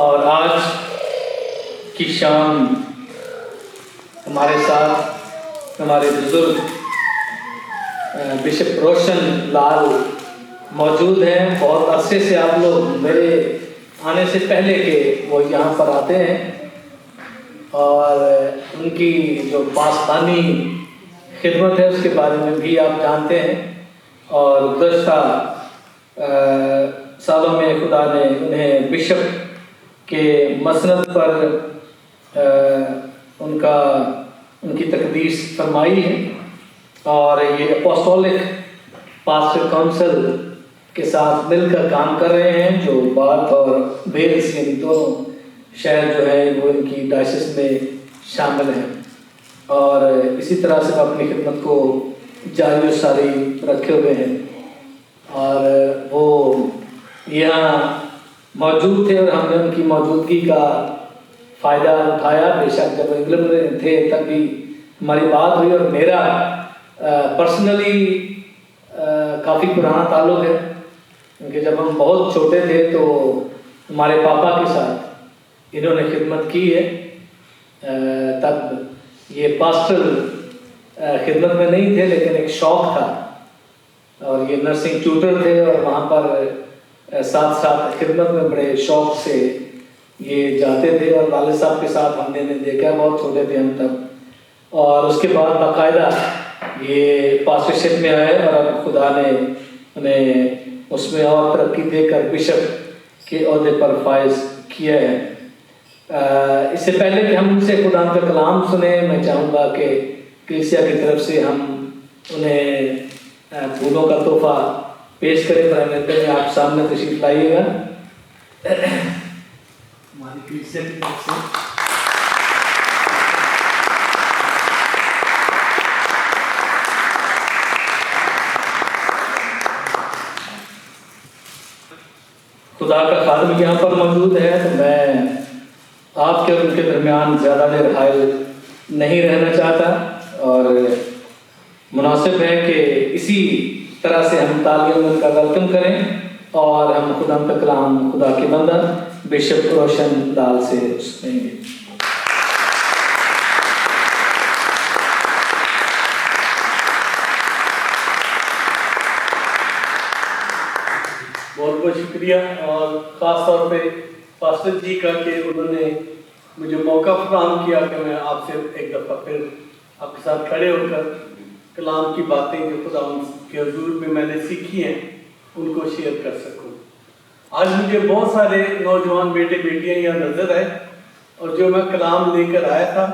اور آج کی شام ہمارے ساتھ ہمارے بزرگ بشپ روشن لال موجود ہیں. بہت عرصے سے آپ لوگ میرے آنے سے پہلے کے وہ یہاں پر آتے ہیں اور ان کی جو پاسبانی خدمت ہے اس کے بارے میں بھی آپ جانتے ہیں. اور گزشتہ سالوں میں خدا نے انہیں بشپ کے مسند پر ان کی تقدیس فرمائی ہے اور یہ اپوسٹولک پاسٹر کونسل کے ساتھ مل کر کام کر رہے ہیں جو بارت اور ویلز یعنی دونوں شہر جو ہے وہ ان کی ڈائسس میں شامل ہیں. اور اسی طرح سے وہ اپنی خدمت کو جاری و ساری رکھے ہوئے ہیں اور وہ یہاں موجود تھے اور ہم نے ان کی موجودگی کا فائدہ اٹھایا. بے شک جب انگلینڈ میں تھے تب بھی ہماری بات ہوئی اور میرا پرسنلی کافی پرانا تعلق ہے کیونکہ جب ہم بہت چھوٹے تھے تو ہمارے پاپا کے ساتھ انہوں نے خدمت کی ہے. تب یہ پاسٹر خدمت میں نہیں تھے لیکن ایک شوق تھا اور یہ نرسنگ ٹیوٹر تھے اور وہاں پر ساتھ ساتھ خدمت میں بڑے شوق سے یہ جاتے تھے. اور والد صاحب کے ساتھ ہم نے دیکھا بہت چھوٹے تھے ہم تب. اور اس کے بعد باقاعدہ یہ پاسٹرشپ میں آئے اور اب خدا نے انہیں اس میں اور ترقی دے کر بشپ کے عہدے پر فائز کیا ہے. اس سے پہلے کہ ہم ان سے خدا کا کلام سنیں میں چاہوں گا کہ کلیسیا کی طرف سے ہم انہیں پھولوں کا تحفہ پیش کریں. برائے مہربانی آپ سامنے تشریف لائیے گا. ہماری کلیسیا کی طرف سے خدا کا خادم یہاں پر موجود ہے تو میں آپ کے اور ان کے درمیان زیادہ دیر حائل نہیں رہنا چاہتا اور مناسب ہے کہ اسی طرح سے ہم تالیاں مل کر ویلکم کریں اور ہم خدا کا کلام خدا کے بندہ بشپ روشن لال سے سنیں گے. بہت بہت شکریہ اور خاص طور پہ پاسٹر جی کا کہ انہوں نے مجھے موقع فراہم کیا کہ میں آپ سے ایک دفعہ پھر آپ کے ساتھ کھڑے ہو کر کلام کی باتیں جو خدا کے حضور میں نے سیکھی ہیں ان کو شیئر کر سکوں. آج مجھے بہت سارے نوجوان بیٹے بیٹیاں یہاں نظر آئے اور جو میں کلام لے کر آیا تھا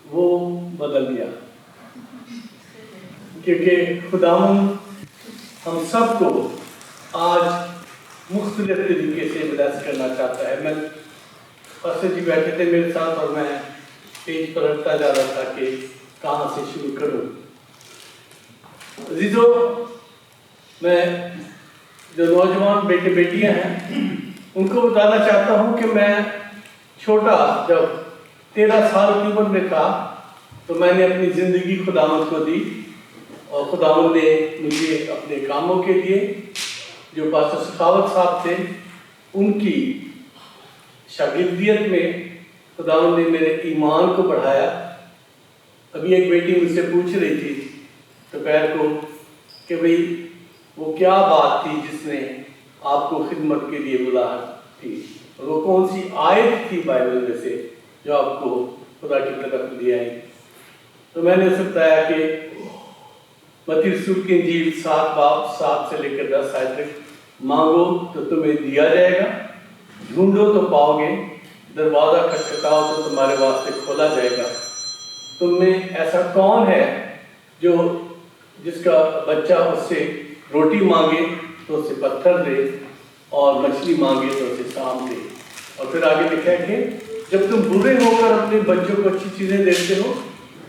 وہ بدل گیا کیونکہ خداوند ہم سب کو آج مختلف طریقے سے بلیس کرنا چاہتا ہے. میں پاسٹر جی بیٹھے تھے میرے ساتھ اور میں پیج پر رکھتا جا رہا تھا کہ کہاں سے شروع کروں. عزیزو میں جو نوجوان بیٹے بیٹیاں ہیں ان کو بتانا چاہتا ہوں کہ میں چھوٹا جب 13 سال کی عمر میں تھا تو میں نے اپنی زندگی خداوند کو دی اور خداوند نے مجھے اپنے کاموں کے لیے جو پاسٹر سخاوت صاحب تھے ان کی شاگردیت میں خداوند نے میرے ایمان کو بڑھایا. ابھی ایک بیٹی مجھ سے پوچھ رہی تھی دوپہر کو کہ بھئی وہ کیا بات تھی جس نے آپ کو خدمت کے لیے بلایا تھی اور وہ کون سی آیت تھی بائبل میں سے جو آپ کو خدا کی طرف لے آئی. تو میں نے اسے بتایا کہ متی رسول کی انجیل 7 باب 7 سے لے کر 10 آیت تک مانگو تو تمہیں دیا جائے گا, ڈھونڈو تو پاؤ گے, دروازہ کھٹکھٹاؤ تو تمہارے واسطے کھولا جائے گا. تم میں ایسا کون ہے جو جس کا بچہ اس سے روٹی مانگے تو اسے پتھر دے اور مچھلی مانگے تو اسے سانپ دے. اور پھر آگے لکھا ہے کہ جب تم برے ہو کر اپنے بچوں کو اچھی چیزیں دیتے ہو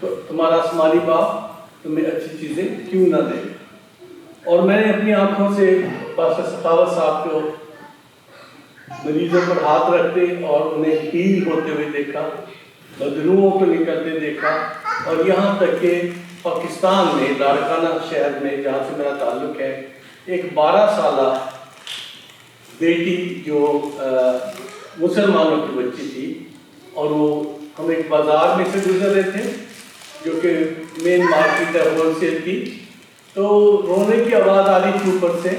تو تمہارا آسمانی باپ تمہیں اچھی چیزیں کیوں نہ دے. اور میں نے اپنی آنکھوں سے پاسٹر سخاوت صاحب کو مریضوں پر ہاتھ رکھتے اور انہیں ہیل ہوتے ہوئے دیکھا, بدروؤں کو نکلتے دیکھا. اور یہاں تک کہ پاکستان میں لاڑکانہ شہر میں جہاں سے میرا تعلق ہے ایک 12 سالہ بیٹی جو مسلمانوں کی بچی تھی اور وہ ہم ایک بازار میں سے گزر رہے تھے جو کہ مین مارکیٹ ہے ہول سیل کی، تو رونے کی آواز آ رہی تھی اوپر سے،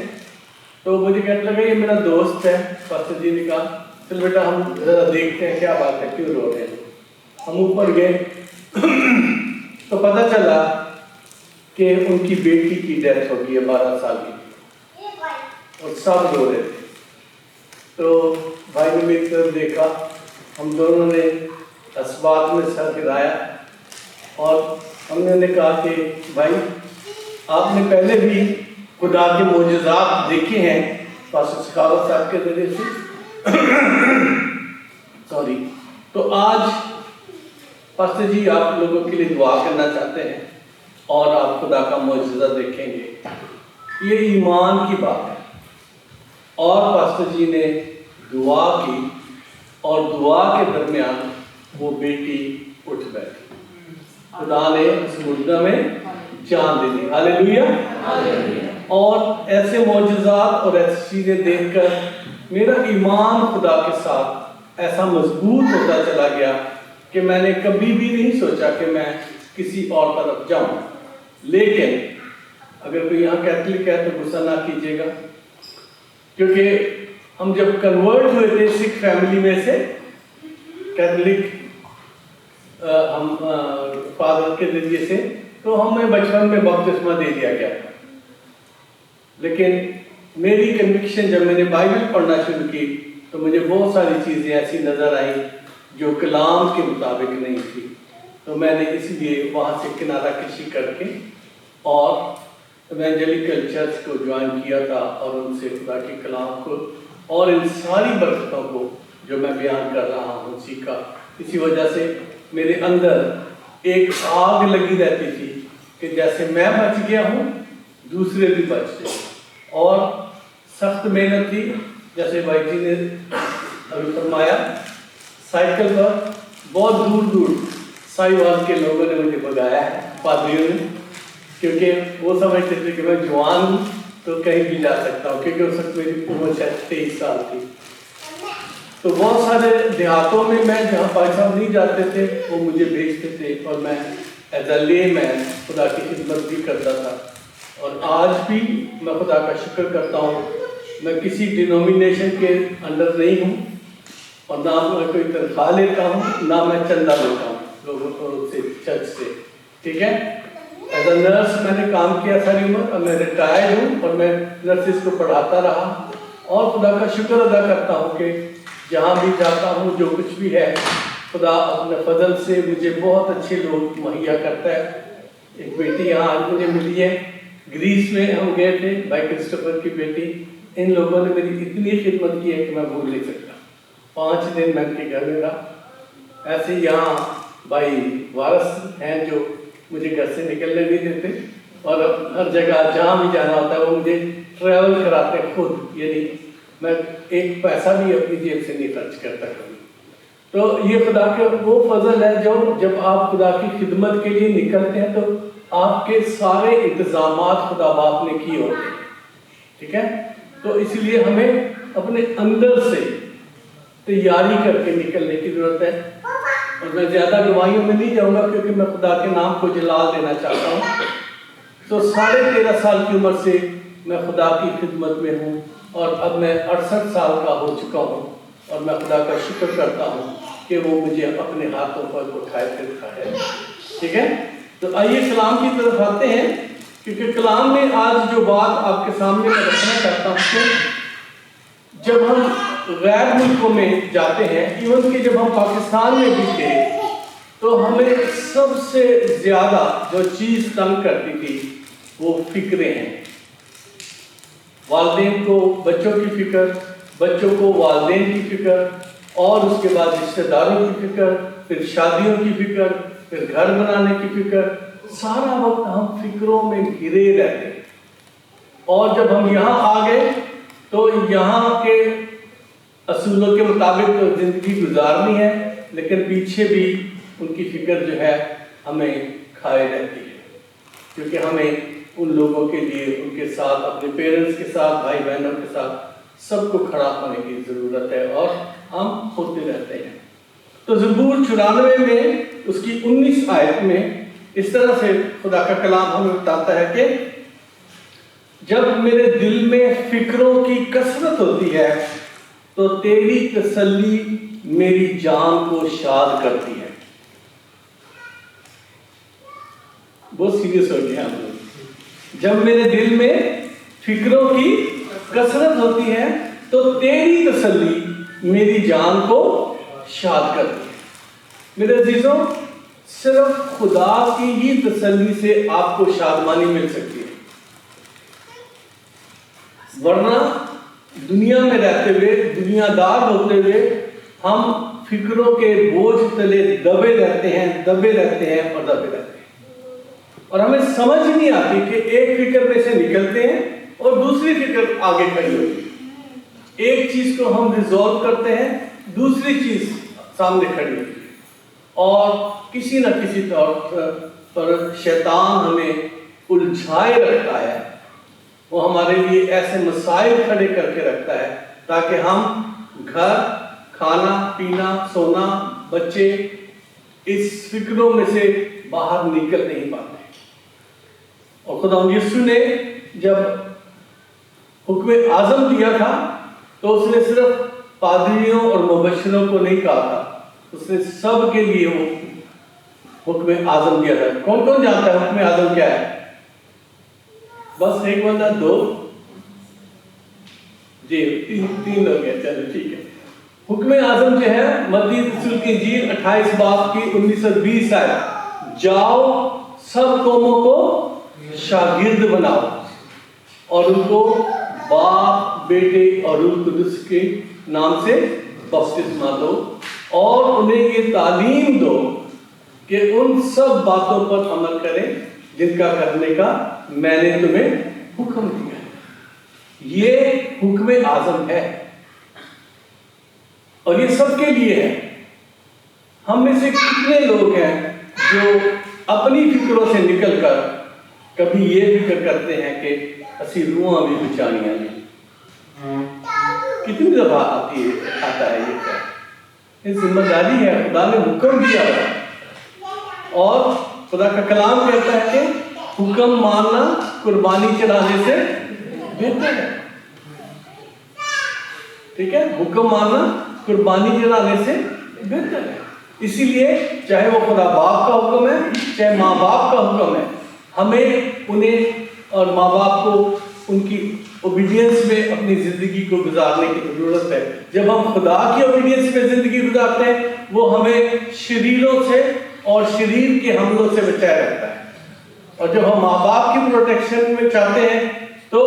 تو مجھے کہنے لگا یہ میرا دوست ہے۔ پاسٹر جی نے کہا چل بیٹا ہم ذرا دیکھتے ہیں کیا بات ہے، کیوں رو رہے ہیں۔ ہم اوپر گئے تو پتہ چلا کہ ان کی بیٹی کی ڈیتھ ہو گئی ہے 12 سال کی، اور سب رو رہے تھے۔ تو بھائی نے میری طرف دیکھا، ہم دونوں نے اسبات میں سر گرایا اور ہم نے کہا کہ بھائی آپ نے پہلے بھی خدا کے معجزات دیکھے ہیں پاسٹر سکھاوت صاحب کے ذریعے سے سوری، تو آج پاسٹر جی آپ لوگوں کے لیے دعا کرنا چاہتے ہیں اور آپ خدا کا معجزہ دیکھیں گے۔ یہ ایمان کی بات ہے، اور پاسٹر جی نے دعا کی اور دعا کے درمیان وہ بیٹی اٹھ بیٹھی، خدا نے اس مردہ میں جان دے دی۔ ہاللیلویہ۔ اور ایسے معجزات اور ایسی چیزیں دیکھ کر میرا ایمان خدا کے ساتھ ایسا مضبوط ہوتا چلا گیا کہ میں نے کبھی بھی نہیں سوچا کہ میں کسی اور طرف جاؤں۔ لیکن اگر کوئی یہاں کیتھولک ہے تو غصہ نہ کیجیے گا، کیونکہ ہم جب کنورٹ ہوئے تھے سکھ فیملی میں سے، کیتھولک ہم فادر کے ذریعے سے، تو ہمیں بچپن میں بپتسمہ دے دیا گیا تھا۔ لیکن میری کنوکشن جب میں نے بائبل پڑھنا شروع کی تو مجھے بہت ساری چیزیں ایسی نظر آئیں جو کلام کے مطابق نہیں تھی، تو میں نے اس لیے وہاں سے کنارہ کشی کر کے اور ایونجلیکل چرچ کو جوائن کیا تھا، اور ان سے خدا کے کلام کو اور ان ساری برکتوں کو جو میں بیان کر رہا ہوں سیکھا۔ اسی وجہ سے میرے اندر ایک آگ لگی رہتی تھی کہ جیسے میں بچ گیا ہوں دوسرے بھی بچ جائیں، اور سخت محنت تھی، جیسے بھائی جی نے ابھی فرمایا، سائیکل پر بہت دور دور سائیوال کے لوگوں نے مجھے بھگایا ہے، پادریوں نے، کیونکہ وہ سمجھتے تھے کہ میں جوان ہوں تو کہیں بھی جا سکتا ہوں، کیونکہ اس وقت میری عمر شاید 23 سال تھی۔ تو بہت سارے دیہاتوں میں جہاں پاکستان نہیں جاتے تھے وہ مجھے بھیجتے تھے، اور میں ایز اے لے مین خدا کی خدمت بھی کرتا تھا۔ اور آج بھی میں خدا کا شکر کرتا ہوں، میں کسی ڈینومینیشن کے انڈر نہیں ہوں، اور نہ میں کوئی تنخواہ لیتا ہوں، نہ میں چندہ لیتا ہوں لوگوں کو سے، چرچ سے، ٹھیک ہے۔ ایز اے نرس میں نے کام کیا ساری عمر، اور میں ریٹائرڈ ہوں، اور میں نرسز کو پڑھاتا رہا، اور خدا کا شکر ادا کرتا ہوں کہ جہاں بھی جاتا ہوں جو کچھ بھی ہے خدا اپنے فضل سے مجھے بہت اچھے لوگ مہیا کرتا ہے۔ ایک بیٹی یہاں آج مجھے ملی ہے، گریس میں ہم گئے تھے، بھائی کرسٹوفر کی بیٹی، ان لوگوں نے میری اتنی خدمت کی ہے کہ میں بھول نہیں سکتا۔ 5 دن میں ان کے گھر میں رہا۔ ایسے یہاں بھائی وارث ہیں جو مجھے گھر سے نکلنے نہیں دیتے، اور ہر جگہ جہاں بھی جانا ہوتا ہے وہ مجھے ٹریول کراتے ہیں خود، یعنی میں ایک پیسہ بھی اپنی جیب سے نہیں خرچ کرتا کبھی۔ تو یہ خدا کا وہ فضل ہے جو جب آپ خدا کی خدمت کے لیے نکلتے ہیں تو آپ کے سارے انتظامات خدا باپ نے کیے ہوتے ہیں، ٹھیک ہے۔ تو اس لیے ہمیں اپنے اندر سے تیاری کر کے نکلنے کی ضرورت ہے، اور میں زیادہ گواہیوں میں نہیں جاؤں گا کیونکہ میں خدا کے نام کو جلال دینا چاہتا ہوں۔ تو 13.5 سال کی عمر سے میں خدا کی خدمت میں ہوں، اور اب میں 68 سال کا ہو چکا ہوں، اور میں خدا کا شکر کرتا ہوں کہ وہ مجھے اپنے ہاتھوں پر اٹھائے پھرتا ہے، ٹھیک ہے۔ تو آئیے کلام کی طرف آتے ہیں، کیونکہ کلام میں آج جو بات آپ کے سامنے میں رکھنا چاہتا ہوں کہ جب ہم غیر ملکوں میں جاتے ہیں، ایون کہ جب ہم پاکستان میں بھی تھے، تو ہمیں سب سے زیادہ جو چیز تنگ کرتی تھی وہ فکریں ہیں۔ والدین کو بچوں کی فکر، بچوں کو والدین کی فکر، اور اس کے بعد رشتہ داروں کی فکر، پھر شادیوں کی فکر، پھر گھر بنانے کی فکر، سارا وقت ہم فکروں میں گھرے رہتے ہیں۔ اور جب ہم یہاں آ گئے تو یہاں کے اصولوں کے مطابق تو زندگی گزارنی ہے، لیکن پیچھے بھی ان کی فکر جو ہے ہمیں کھائے رہتی ہے، کیونکہ ہمیں ان لوگوں کے لیے ان کے ساتھ، اپنے پیرنٹس کے ساتھ، بھائی بہنوں کے ساتھ سب کو کھڑا ہونے کی ضرورت ہے، اور ہم تو زبور 94 میں اس کی 19 آیت میں اس طرح سے خدا کا کلام ہمیں بتاتا ہے کہ جب میرے دل میں فکروں کی کثرت ہوتی ہے تو تیری تسلی میری جان کو شاد کرتی ہے. بہت سیریس ہو گیا ہم لوگ. جب میرے دل میں فکروں کی کثرت ہوتی ہے تو تیری تسلی میری جان کو شاد کرتی ہے. میرے عزیزوں، صرف خدا کی ہی تسلی سے آپ کو شادمانی مل سکتی ہے، ورنہ دنیا میں رہتے ہوئے، دنیا دار ہوتے ہوئے ہم فکروں کے بوجھ تلے دبے رہتے ہیں اور ہمیں سمجھ نہیں آتی کہ ایک فکر میں سے نکلتے ہیں اور دوسری فکر آگے کھڑی ہوتی ہے. ایک چیز کو ہم ریزالو کرتے ہیں، دوسری چیز سامنے کھڑی ہوتی ہے، اور کسی نہ کسی طور پر شیطان ہمیں الجھائے رکھتا ہے. وہ ہمارے لیے ایسے مسائل کھڑے کر کے رکھتا ہے تاکہ ہم گھر، کھانا پینا، سونا، بچے اس فکروں میں سے باہر نکل نہیں پاتے. اور خدا یسوع نے جب حکم اعظم دیا تھا تو اس نے صرف پادریوں اور مبشروں کو نہیں کہا تھا، اس نے سب کے لیے وہ حکم اعظم دیا تھا. کون کون جانتا ہے حکم اعظم کیا ہے؟ بس ایک بندہ، دو، جی تین لوگ ہیں، چلو ٹھیک ہے. حکم اعظم جو ہے متی رسول کی انجیل 28 باب کی 19 اور 20 آئے، جاؤ سب قوموں کو شاگرد بناؤ اور ان کو باپ، بیٹے اور روح القدس کے نام سے بپتسمہ دو اور انہیں یہ تعلیم دو کہ ان سب باتوں پر عمل کریں جن کا کرنے کا میں نے تمہیں حکم دیا ہے. یہ حکم اعظم ہے اور یہ سب کے لیے ہے. ہم میں سے کتنے لوگ ہیں جو اپنی فکروں سے نکل کر کبھی یہ فکر کرتے ہیں کہ اسی روحاں بھی بچانیاں نہیں. کتنی دفعہ آتا ہے یہ ذمہ داری ہے، خدا نے حکم دیا ہے اور خدا کا کلام کہتا ہے کہ حکم ماننا قربانی چڑھانے سے بہتر ہے. ٹھیک ہے، حکم ماننا قربانی چڑھانے سے بہتر ہے. اسی لیے چاہے وہ خدا باپ کا حکم ہے، چاہے ماں باپ کا حکم ہے، ہمیں انہیں اور ماں باپ کو ان کی اوبیڈینس میں اپنی زندگی کو گزارنے کی ضرورت ہے. جب ہم خدا کی اوبیڈینس میں زندگی گزارتے ہیں وہ ہمیں شریروں سے اور شریر کے حملوں سے بچائے رکھتا ہے. اور جب ہم ماں باپ کی پروٹیکشن میں چاہتے ہیں تو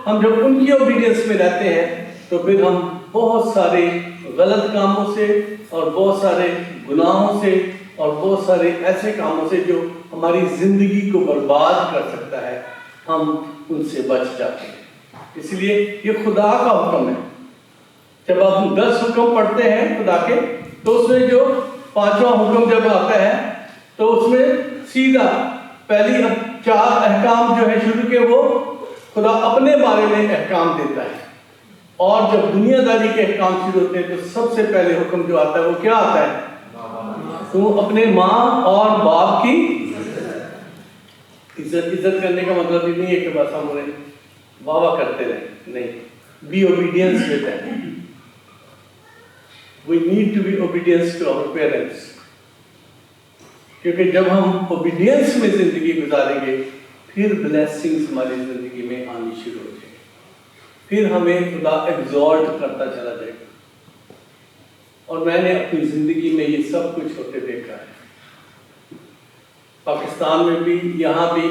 ہم جب ان کی اوبیڈینس میں رہتے ہیں تو پھر ہم بہت سارے غلط کاموں سے اور بہت سارے گناہوں سے اور بہت سارے ایسے کاموں سے جو ہماری زندگی کو برباد کر سکتا ہے، ہم ان سے بچ جاتے ہیں. اس لیے یہ خدا کا حکم ہے. جب آپ 10 حکم پڑھتے ہیں خدا کے تو اس میں جو 5واں حکم جب آتا ہے تو اس میں سیدھا پہلی 4 احکام جو ہے شروع کے وہ خدا اپنے بارے میں احکام دیتا ہے. اور جب دنیا داری کے احکام شروع ہوتے ہیں تو سب سے پہلے حکم جو آتا ہے وہ کیا آتا ہے؟ تو اپنے ماں اور باپ کی عزت کرنے کا مطلب یہ نہیں ہے کہ بس ہم انہیں واہ واہ کرتے رہیں. نہیں، be obedience with them. We need to be obedience to our parents. کیونکہ جب ہم اوبیڈینس میں زندگی گزاریں گے پھر بلیسنگز ہماری زندگی میں آنی شروع ہو جائیں گے. پھر ہمیں خدا ایگزالٹ کرتا چلا جائے گا. اور میں نے اپنی زندگی میں یہ سب کچھ ہوتے دیکھا ہے. پاکستان میں بھی، یہاں بھی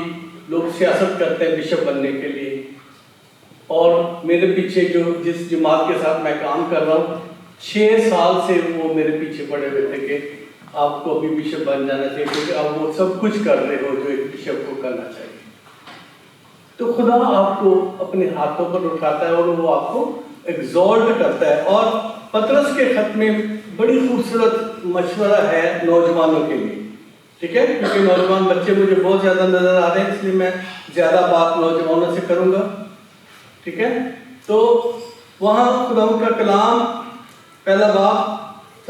لوگ سیاست کرتے ہیں بشپ بننے کے لیے. اور میرے پیچھے جو جس جماعت کے ساتھ میں کام کر رہا ہوں 6 سال سے وہ میرے پیچھے پڑے ہوئے تھے کہ آپ کو ابھی بشپ بن جانا چاہیے کیونکہ آپ وہ سب کچھ کر رہے ہو جو ایک بشپ کو کرنا چاہیے. تو خدا آپ کو اپنے ہاتھوں پر اٹھاتا ہے اور وہ آپ کو ایگزالٹ کرتا ہے. اور پطرس کے خط میں بڑی خوبصورت مشورہ ہے نوجوانوں کے لیے. ٹھیک ہے، کیونکہ نوجوان بچے مجھے بہت زیادہ نظر آ رہے ہیں اس لیے میں زیادہ بات نوجوانوں سے کروں گا. ٹھیک ہے، تو وہاں خدا کا کلام پہلا باب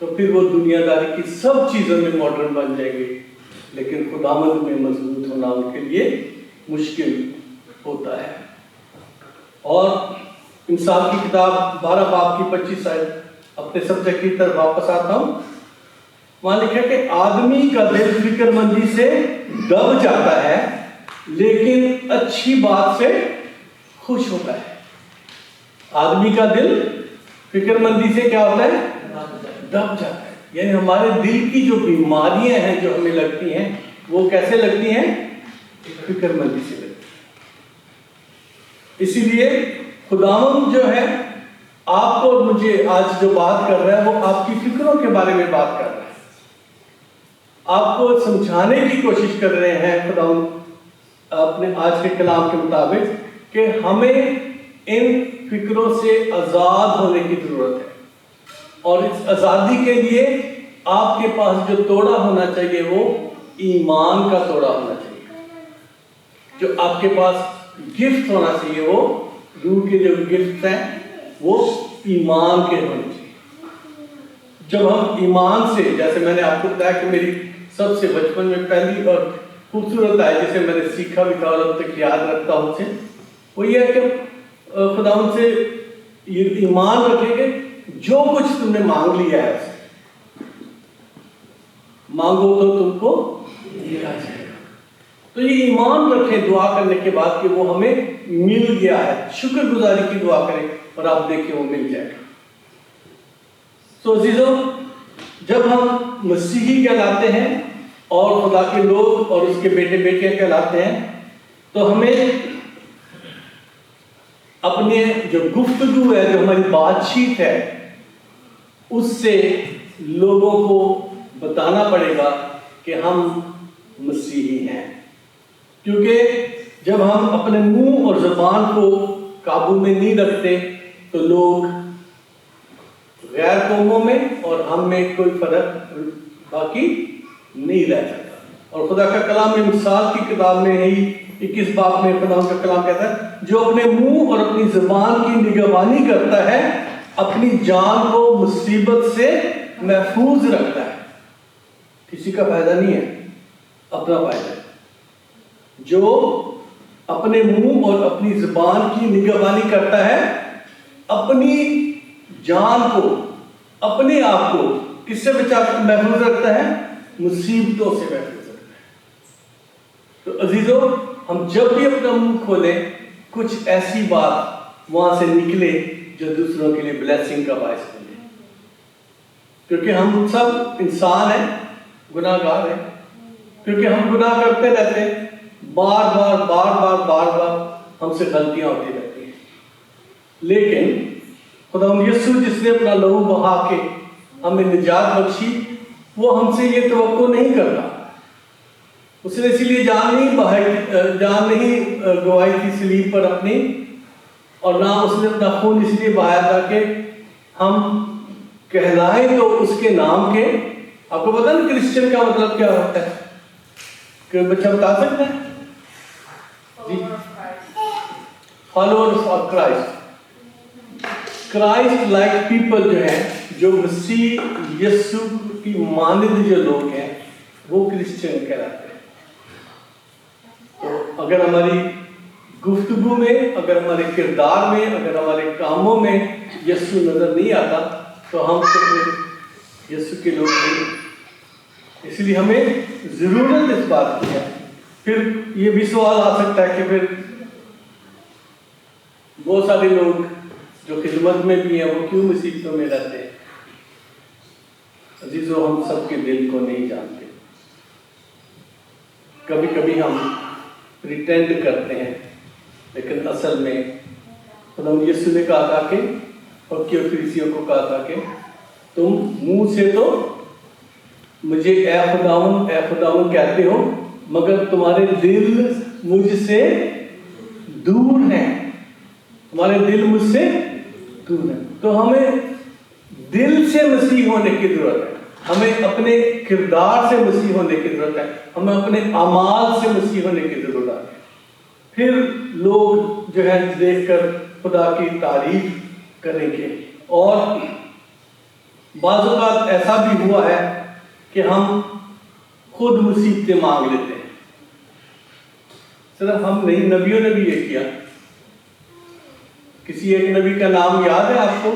تو پھر وہ دنیا داری کی سب چیزوں میں ماڈرن بن جائیں گے، لیکن خداوند میں مضبوط ہونا ان کے لیے مشکل ہوتا ہے۔ اور انسان کی کتاب 12 باب کی 25 آیت، اپنے سبجیکٹ کی طرف واپس آتا ہوں، وہاں لکھا کہ آدمی کا دل فکر مندی سے دب جاتا ہے لیکن اچھی بات سے خوش ہوتا ہے۔ آدمی کا دل فکر مندی سے کیا ہوتا ہے؟ دب جاتا ہے، یعنی ہمارے دل کی جو بیماریاں ہیں جو ہمیں لگتی ہیں وہ کیسے لگتی ہیں؟ فکر مندی سے لگتی ہیں۔ اسی لیے خداوند جو ہے آپ کو اور مجھے آج جو بات کر رہا ہے وہ آپ کی فکروں کے بارے میں بات کر رہا ہے، آپ کو سمجھانے کی کوشش کر رہے ہیں خداوند اپنے آج کے کلام کے مطابق کہ ہمیں ان فکروں سے آزاد ہونے کی ضرورت ہے، اور اس آزادی کے لیے آپ کے پاس جو توڑا ہونا چاہیے وہ ایمان کا توڑا ہونا چاہیے، جو آپ کے پاس گفٹ ہونا چاہیے وہ روح کے جو گفٹ ہیں وہ ایمان کے ہونے چاہیے۔ جب ہم ایمان سے، جیسے میں نے آپ کو بتایا کہ میری سب سے بچپن میں پہلی اور خوبصورت آئے جسے میں نے سیکھا بھی تھا اور اب تک یاد رکھتا ہوں اسے، وہ یہ ہے کہ خدا ان سے یہ ایمان رکھیں کہ جو کچھ تم نے مانگ لیا ہے اسے مانگو تو تم کو دیا جائے گا۔ تو یہ ایمان رکھیں دعا کرنے کے بعد کہ وہ ہمیں مل گیا ہے، شکر گزاری کی دعا کریں اور آپ دیکھیں وہ مل جائے گا۔ تو عزیزوں، جب ہم مسیحی کہلاتے ہیں اور خدا کے لوگ اور اس کے بیٹے بیٹیاں کہلاتے ہیں تو ہمیں اپنے جو گفتگو ہے، جو ہماری بات چیت ہے، اس سے لوگوں کو بتانا پڑے گا کہ ہم مسیحی ہیں، کیونکہ جب ہم اپنے منہ اور زبان کو قابو میں نہیں رکھتے تو لوگ غیر قوموں میں اور ہم میں کوئی فرق باقی نہیں رہ جاتا۔ اور خدا کا کلام میں مثال کی کتاب میں ہی 21 باب میں خدا کا کلام کہتا ہے جو اپنے منہ اور اپنی زبان کی نگہبانی کرتا ہے اپنی جان کو مصیبت سے محفوظ رکھتا ہے۔ کسی کا فائدہ نہیں ہے، اپنا فائدہ ہے۔ جو اپنے منہ اور اپنی زبان کی نگہبانی کرتا ہے اپنی جان کو، اپنے آپ کو کس سے بچا کر محفوظ رکھتا ہے؟ مصیبتوں سے محفوظ رکھتا ہے۔ تو عزیزوں، ہم جب بھی اپنا منہ کھولیں کچھ ایسی بات وہاں سے نکلے جو دوسروں کے لیے بلیسنگ کا باعث بنے، کیونکہ ہم سب انسان ہیں، گناہ گار ہیں، کیونکہ ہم گناہ کرتے رہتے ہیں، بار بار ہم سے غلطیاں ہوتی رہتی ہیں، لیکن خدا یسوع جس نے اپنا لہو بہا کے ہمیں نجات بخشی وہ ہم سے یہ توقع نہیں کرتا۔ اس نے اسی لیے جان نہیں گوائی تھی صلیب پر اپنی، اور نہ اس نے اپنا خون اس لیے بہایا تھا کہ ہم کہلائیں تو اس کے نام کے۔ آپ کو پتا نا کرسچن کا مطلب کیا ہوتا ہے؟ کہ بچہ بتا سکتے ہیں جی؟ Followers of Christ, Christ like people جو ہیں، جو مسیح یسوع کی مانند جو لوگ ہیں وہ کرسچن کہلاتے ہیں۔ تو اگر ہماری گفتگو میں، اگر ہمارے کردار میں، اگر ہمارے کاموں میں یسوع نظر نہیں آتا تو ہم تو یسوع کے لوگ نہیں۔ اس لیے ہمیں ضرورت اس بات کی ہے۔ پھر یہ بھی سوال آ سکتا ہے کہ پھر بہت سارے لوگ جو خدمت میں بھی ہیں وہ کیوں مصیبتوں میں رہتے ہیں؟ عزیزو، ہم سب کے دل کو نہیں جانتے۔ کبھی کبھی ہم پریٹینڈ کرتے ہیں، لیکن اصل میں خدا یسوع نے کہا تھا کہ فقیہ فریسیوں کو کہا تھا کہ تم منہ سے تو مجھے اے خداوند کہتے ہو مگر تمہارے دل مجھ سے دور ہیں، تمہارے دل مجھ سے دور ہیں۔ تو ہمیں دل سے مسیح ہونے کی ضرورت ہے، ہمیں اپنے کردار سے مسیح ہونے کی ضرورت ہے، ہمیں اپنے اعمال سے مسیح ہونے کی ضرورت ہے۔ پھر لوگ جو ہے دیکھ کر خدا کی تعریف کریں گے۔ اور بعض اوقات ایسا بھی ہوا ہے کہ ہم خود مصیبتیں مانگ لیتے ہیں. صرف ہم نہیں، نبیوں نے بھی یہ کیا. کسی ایک نبی کا نام یاد ہے آپ کو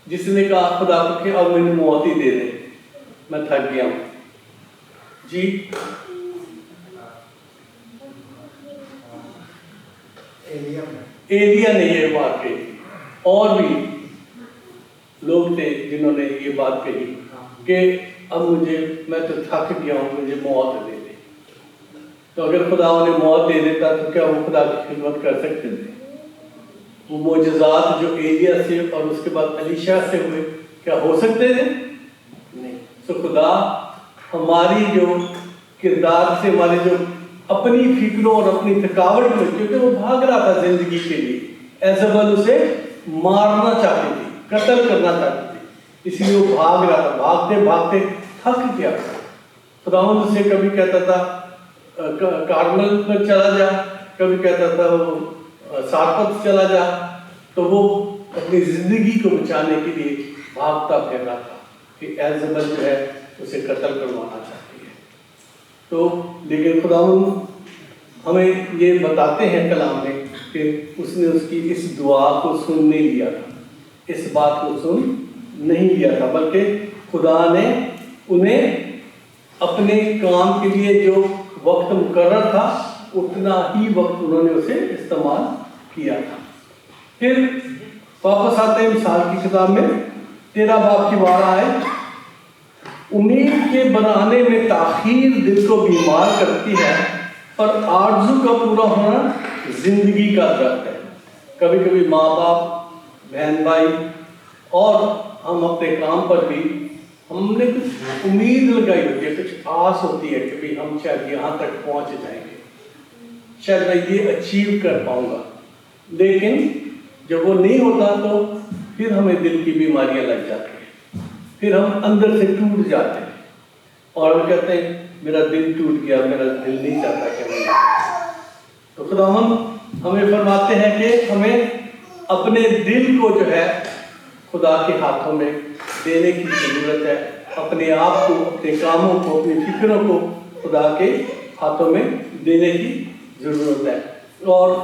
جس نے کہا خدا کو کہ اب مجھے موت ہی دے دے، میں تھک گیا ہوں؟ جی ایلیا نے یہ بات کہی. اور بھی لوگ تھے جنہوں نے یہ بات کہی کہ اب میں تو تھک گیا ہوں، مجھے موت دے دے. تو اگر خدا انہیں موت دے دیتا تو کیا وہ خدا کی خدمت کر سکتے تھے؟ وہ معجزات جو ایلیا سے اور اس کے بعد الیشا سے ہوئے کیا ہو سکتے تھے؟ نہیں. تو خدا ہماری جو کردار سے، ہمارے جو اپنی فکروں اور اپنی تھکاوٹ میں، کیونکہ وہ بھاگ رہا تھا زندگی کے لیے، ایزابل اسے مارنا چاہتی تھی، قتل کرنا چاہتی تھی، اس لیے وہ بھاگ رہا تھا. بھاگتے بھاگتے تھک گیا. خداوند سے کبھی کہتا تھا کارمل میں چلا جا، کبھی کہتا تھا وہ سارپت چلا جا. تو وہ اپنی زندگی کو بچانے کے لیے بھاگتا پھر رہا تھا کہ ایزابل جو ہے اسے قتل کروانا چاہتی ہے. تو لیکن خداوند ہمیں یہ بتاتے ہیں کلام میں کہ اس نے اس کی اس دعا کو سن نہیں لیا تھا، اس بات کو سن نہیں لیا تھا، بلکہ خدا نے انہیں اپنے کام کے لیے جو وقت مقرر تھا اتنا ہی وقت انہوں نے اسے استعمال کیا تھا. پھر واپس آتے ہیں مثال کی کتاب میں 13 باب کی بارہ آئے. امید کے بنانے میں تاخیر دل کو بیمار کرتی ہے، پر آرزو کا پورا ہونا زندگی کا درخت ہے. کبھی کبھی ماں باپ، بہن بھائی اور ہم اپنے کام پر بھی ہم نے کچھ امید لگائی ہوتی ہے، کچھ آس ہوتی ہے کہ بھی ہم شاید یہاں تک پہنچ جائیں گے، شاید میں یہ اچیو کر پاؤں گا. لیکن جب وہ نہیں ہوتا تو پھر ہمیں دل کی بیماریاں لگ جاتی ہیں، پھر ہم اندر سے ٹوٹ جاتے ہیں اور ہم کہتے ہیں میرا دل ٹوٹ گیا، میرا دل نہیں چاہتا کہ میں. تو خداوند ہمیں فرماتے ہیں کہ ہمیں اپنے دل کو جو ہے خدا کے ہاتھوں میں دینے کی ضرورت ہے، اپنے آپ کو، اپنے کاموں کو، اپنی فکروں کو خدا کے ہاتھوں میں دینے کی ضرورت ہے. اور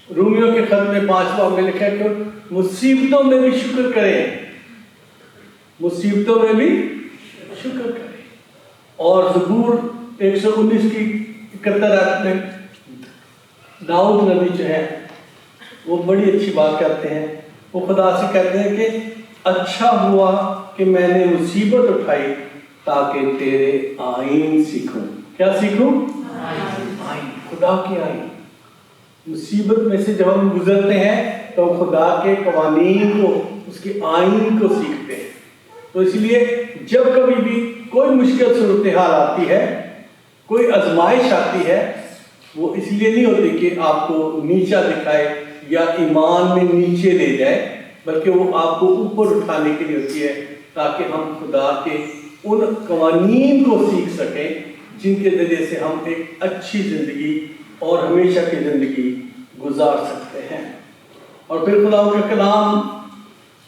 رومیوں کے خط میں 5 باب میں لکھا ہے کہ مصیبتوں میں بھی شکر کریں، مصیبتوں میں بھی شکر کریں. اور زبور 119 کی 71 آیت میں داؤد نبی جو ہے وہ بڑی اچھی بات کہتے ہیں. وہ خدا سے کہتے ہیں کہ اچھا ہوا کہ میں نے مصیبت اٹھائی تاکہ تیرے آئین سیکھوں. کیا سیکھوں؟ آئین، خدا کے آئین. مصیبت میں سے جب ہم گزرتے ہیں تو ہم خدا کے قوانین کو، اس کے آئین کو سیکھتے ہیں. تو اس لیے جب کبھی بھی کوئی مشکل صورتحال آتی ہے، کوئی آزمائش آتی ہے، وہ اس لیے نہیں ہوتی کہ آپ کو نیچا دکھائے یا ایمان میں نیچے لے جائے، بلکہ وہ آپ کو اوپر اٹھانے کے لیے ہوتی ہے تاکہ ہم خدا کے ان قوانین کو سیکھ سکیں جن کے ذریعے سے ہم ایک اچھی زندگی اور ہمیشہ کی زندگی گزار سکتے ہیں. اور پھر خدا کا کلام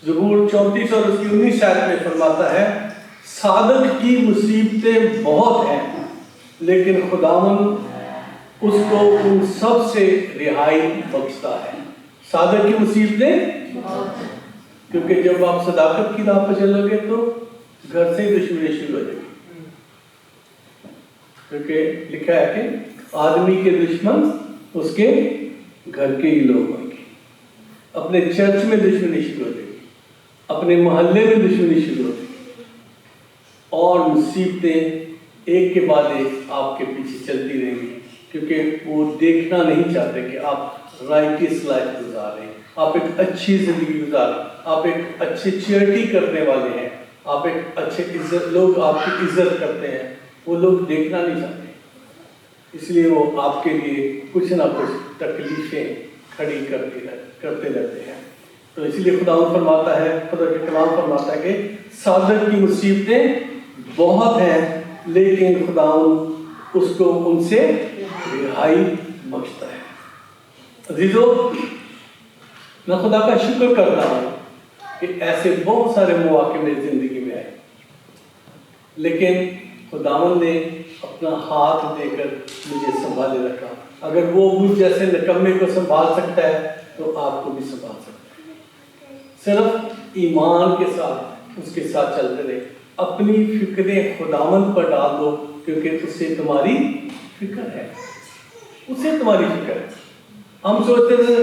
زبور 34 اور اس کی 19 آیت میں فرماتا ہے صادق کی مصیبتیں بہت ہیں لیکن خداوند اس کو ان سب سے رہائی بخشتا ہے. صادق کی مصیبتیں، کیونکہ جب آپ صداقت کی راہ پر چلو گے تو گھر سے ہی دشمنی شروع ہو جائے گی. کیونکہ لکھا ہے کہ آدمی کے دشمن اس کے گھر کے ہی لوگ ہوں گے. اپنے چرچ میں دشمنی شروع ہو جائے گی، اپنے محلے میں دشمنی شروع ہو جائے گی، اور مصیبتیں ایک کے بعد ایک آپ کے پیچھے چلتی رہیں گی، کیونکہ وہ دیکھنا نہیں چاہتے کہ آپ رائٹس لائف گزاریں، آپ ایک اچھی زندگی گزاریں، آپ ایک اچھی چیئرٹی کرنے والے ہیں، آپ ایک اچھے عزت، لوگ آپ کی عزت کرتے ہیں، وہ لوگ دیکھنا نہیں چاہتے. اس لیے وہ آپ کے لیے کچھ نہ کچھ تکلیفیں کھڑی کرتے رہتے ہیں. تو اس لیے خدا فرماتا ہے، خدا کے کلام فرماتا ہے کہ صادق کی مصیبتیں بہت ہیں لیکن خدا اس کو ان سے رہائی بخشتا ہے. عزیزو، میں خدا کا شکر کرتا ہوں کہ ایسے بہت سارے مواقع میری زندگی میں آئے لیکن خداوند نے اپنا ہاتھ دے کر مجھے سنبھالے رکھا. اگر وہ مجھ جیسے نکمے کو سنبھال سکتا ہے تو آپ کو بھی سنبھال سکتا ہے. صرف ایمان کے ساتھ اس کے ساتھ چلتے رہے. اپنی فکریں خداوند پر ڈال دو کیونکہ اس سے تمہاری فکر ہے. اس سے تمہاری فکر ہے. ہم سوچتے تھے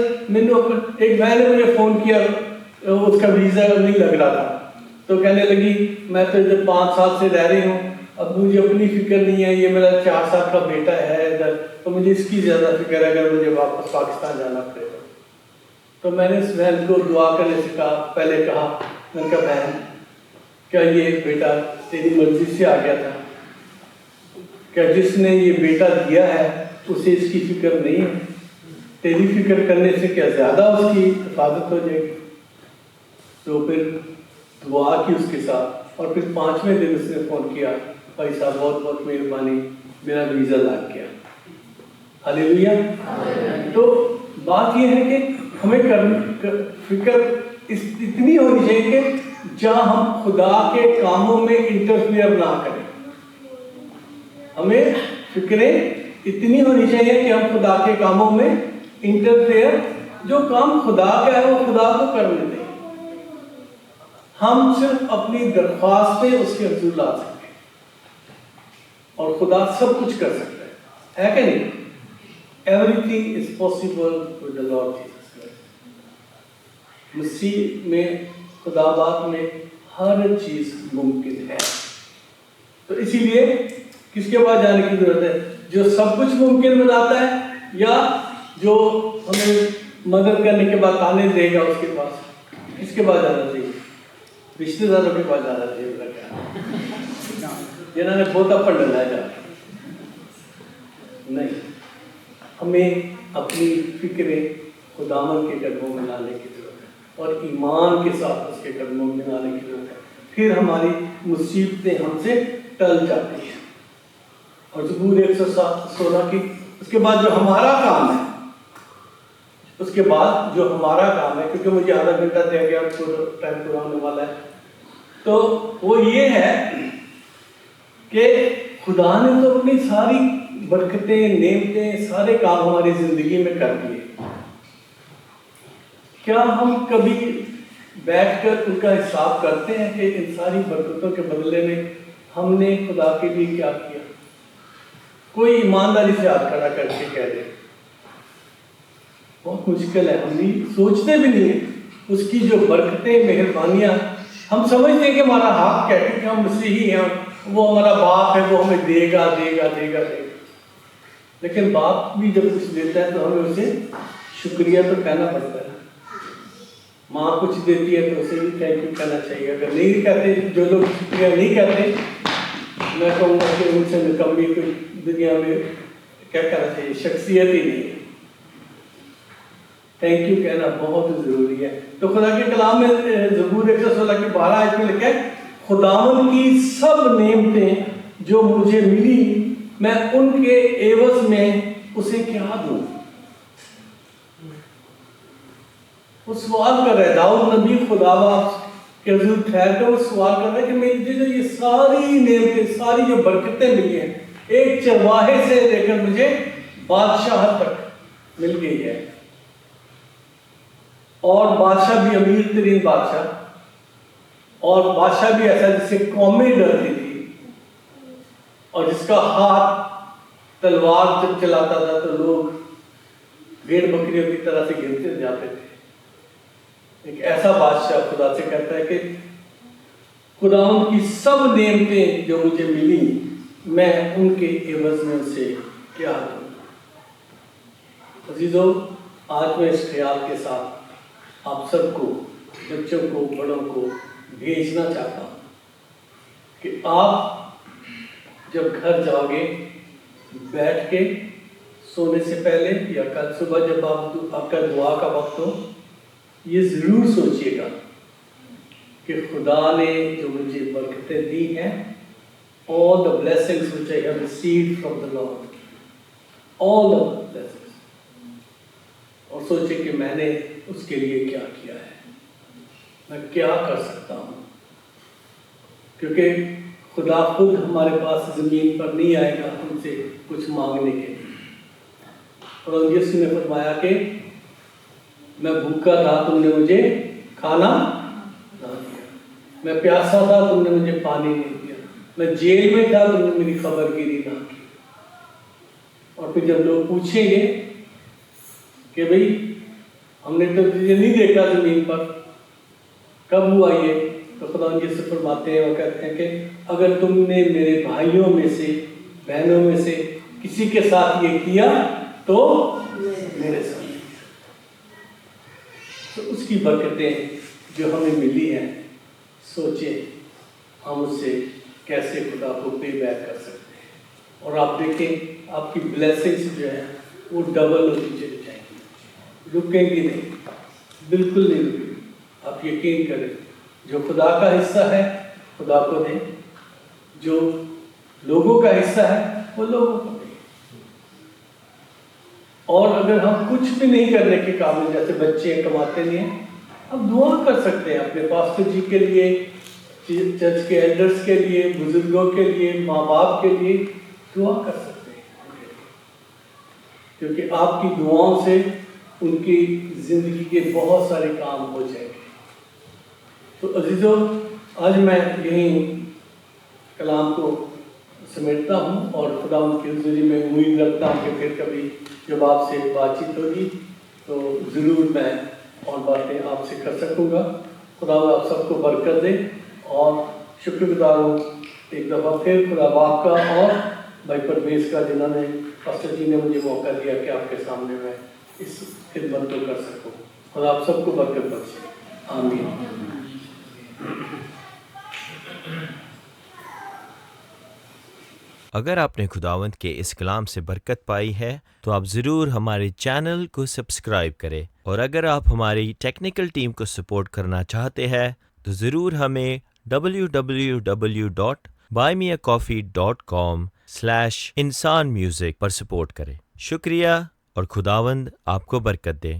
ایک بہن نے مجھے فون کیا, اس کا ویزا نہیں لگ رہا تھا تو کہنے لگی میں تو ادھر 5 سال سے رہ رہی ہوں, اب مجھے اپنی فکر نہیں ہے, یہ میرا 4 سال کا بیٹا ہے ادھر, تو مجھے اس کی زیادہ فکر ہے اگر مجھے واپس پاکستان جانا پڑے گا. تو میں نے اس بہن کو دعا کرنے سے پہلے کہا, میں نے کہا بہن کیا یہ بیٹا تیری مرضی سے آ گیا تھا؟ کیا جس نے یہ بیٹا دیا ہے اسے اس کی فکر نہیں ہے؟ تیری فکر کرنے سے کیا زیادہ اس کی حفاظت ہو جائے گی؟ تو پھر دعا کی اس کے ساتھ, اور پھر 5ویں دن اس نے فون کیا, بھائی صاحب بہت بہت مہربانی, میرا ویزا لگ گیا. ہلیلویا. تو بات یہ ہے کہ ہمیں فکر اتنی ہونی چاہیے کہ جہاں ہم خدا کے کاموں میں انٹرفیئر نہ کریں. ہمیں فکریں اتنی ہونی چاہیے کہ ہم خدا کے کاموں میں انٹرفیئر, جو کام خدا کا ہے وہ خدا کو کرنے دیں. ہم صرف اپنی درخواستیں اس کے حضور لا سکتے ہیں اور خدا سب کچھ کر سکتا ہے کہ نہیں؟ Everything is possible with the Lord Jesus Christ. مسیح میں, خدا بات میں ہر چیز ممکن ہے. تو اسی لیے کس کے پاس جانے کی ضرورت ہے؟ جو سب کچھ ممکن بناتا ہے, یا جو ہمیں مدد کرنے کے بعد آنے دے گا اس کے پاس. کس کے پاس جانا چاہیے؟ رشتے داروں کے پاس جانا چاہیے, جنہوں نے بہت پڑھ ڈالا ہے. نہیں, ہمیں اپنی فکریں خداوند کے قدموں میں لانے کی ضرورت ہے اور ایمان کے ساتھ اس کے قدموں میں لانے کی ضرورت ہے. پھر ہماری مصیبتیں ہم سے ٹل جاتی ہیں. اور زبور 116 کی اس کے بعد جو ہمارا کام ہے, اس کے بعد جو ہمارا کام ہے, کیونکہ مجھے آدھا گھنٹہ دیا گیا, ٹائم پورا ہونے والا ہے, تو وہ یہ ہے کہ خدا نے تو اپنی ساری برکتیں, نعمتیں, سارے کام ہماری زندگی میں کر دیے. کیا ہم کبھی بیٹھ کر ان کا حساب کرتے ہیں کہ ان ساری برکتوں کے بدلے میں ہم نے خدا کے لیے کیا کیا؟ کوئی ایمانداری سے ہاتھ کھڑا کر کے کہہ دے. بہت مشکل ہے, ہم نہیں سوچتے بھی نہیں ہیں اس کی جو برکتیں, مہربانیاں. ہم سمجھتے ہیں کہ ہمارا حق ہے کہ ہم مسیحی ہیں, وہ ہمارا باپ ہے, وہ ہمیں دے گا دے گا دے گا دے گا. لیکن باپ بھی جب کچھ دیتا ہے تو ہمیں اسے شکریہ تو کہنا پڑتا ہے. ماں کچھ دیتی ہے تو اسے بھی تھینک یو کہنا چاہیے. اگر نہیں کہتے, جو لوگ شکریہ نہیں کہتے, میں کہوں گا کہ ان سے نکمی کوئی دنیا میں کیا کہنا چاہیے, شخصیت ہی نہیں ہے. تھینک یو کہنا بہت ضروری ہے. تو خدا کے کلام میں زبور 116 کی 12 آیت میں لکھا ہے, خداوند کی سب نعمتیں جو مجھے ملی میں ان کے عوض میں اسے کیا دوں. وہ سوال کر رہے, داؤد نبی خدا باپ کے حضور ٹھہر کر وہ سوال کر رہے کہ مجھے جو یہ ساری نعمتیں, ساری جو برکتیں ملی ہیں, ایک چرواہے سے لے کر مجھے بادشاہ تک مل گئی ہے, اور بادشاہ بھی امیر ترین بادشاہ, اور بادشاہ بھی ایسا جس سے قومیں ڈرتی تھی, اور جس کا ہاتھ تلوار جب چلاتا تھا تو لوگ بھیڑ بکریوں کی طرح سے گرتے جاتے تھے. ایک ایسا بادشاہ خدا سے کہتا ہے کہ خداوند کی سب نعمتیں جو مجھے ملی میں ان کے عوض میں اسے کیا دوں. عزیزو, آج میں اس خیال کے ساتھ آپ سب کو, بچوں کو, بڑوں کو بھیجنا چاہتا ہوں کہ آپ جب گھر جاؤ گے, بیٹھ کے سونے سے پہلے یا کل صبح جب آپ کا دعا کا وقت ہو, یہ ضرور سوچیے گا کہ خدا نے جو مجھے برکتیں دی ہیں, all the blessings which I have received from the Lord, all the blessings, اور سوچے کہ میں نے اس کے لیے کیا کیا ہے, میں کیا کر سکتا ہوں. کیونکہ خدا خود ہمارے پاس زمین پر نہیں آئے گا ہم سے کچھ مانگنے کے لیے. اور یسوع نے فرمایا کہ میں بھوکا تھا تم نے مجھے کھانا نہ دیا، میں پیاسا تھا تم نے مجھے پانی نہیں دیا، میں جیل میں تھا تم نے میری خبر گیری نہ کی. اور پھر جب لوگ پوچھیں گے کہ بھئی ہم نے تو تجھے نہیں دیکھا زمین پر، کب ہوا یہ؟ تو خدا یسوع فرماتے ہیں اور کہتے ہیں کہ اگر تم نے میرے بھائیوں میں سے بہنوں میں سے کسی کے ساتھ یہ کیا تو میرے ساتھ. تو اس کی برکتیں جو ہمیں ملی ہیں، سوچیں ہم اس سے کیسے خدا کو پے بیک کر سکتے ہیں. اور آپ دیکھیں آپ کی بلیسنگز جو ہیں وہ ڈبل ہوتی چلی جائیں گی، رکیں گی نہیں، بالکل نہیں رکیں گی. آپ یقین کریں جو خدا کا حصہ ہے خدا کو دیں، جو لوگوں کا حصہ ہے وہ لوگوں کو دیں. اور اگر ہم کچھ بھی نہیں کرنے کے قابل، جیسے بچے کماتے نہیں ہیں، ہم دعا کر سکتے ہیں اپنے پاسٹر جی کے لیے، چرچ کے ایلڈرز کے لیے، بزرگوں کے لیے، ماں باپ کے لیے دعا کر سکتے ہیں، کیونکہ آپ کی دعاؤں سے ان کی زندگی کے بہت سارے کام ہو جائیں گے. تو عزیزوں، آج میں یہیں کلام کو سمیٹتا ہوں اور خدا ان کی حضوری میں امید رکھتا ہوں کہ پھر کبھی جب آپ سے بات چیت ہوگی تو ضرور میں اور باتیں آپ سے کر سکوں گا. خدا آپ سب کو برکت دے اور شکر گزار ہوں ایک دفعہ پھر خدا باپ کا اور بھائی پرویز کا، جنہوں نے پاسٹر جی نے مجھے موقع دیا کہ آپ کے سامنے میں اس خدمت کو کر سکوں. خدا آپ سب کو برکت بخشے. آمین. اگر آپ نے خداوند کے اس کلام سے برکت پائی ہے تو آپ ضرور ہمارے چینل کو سبسکرائب کریں، اور اگر آپ ہماری ٹیکنیکل ٹیم کو سپورٹ کرنا چاہتے ہیں تو ضرور ہمیں www.buymeacoffee.com/insanmusic پر سپورٹ کریں. شکریہ اور خداوند آپ کو برکت دے.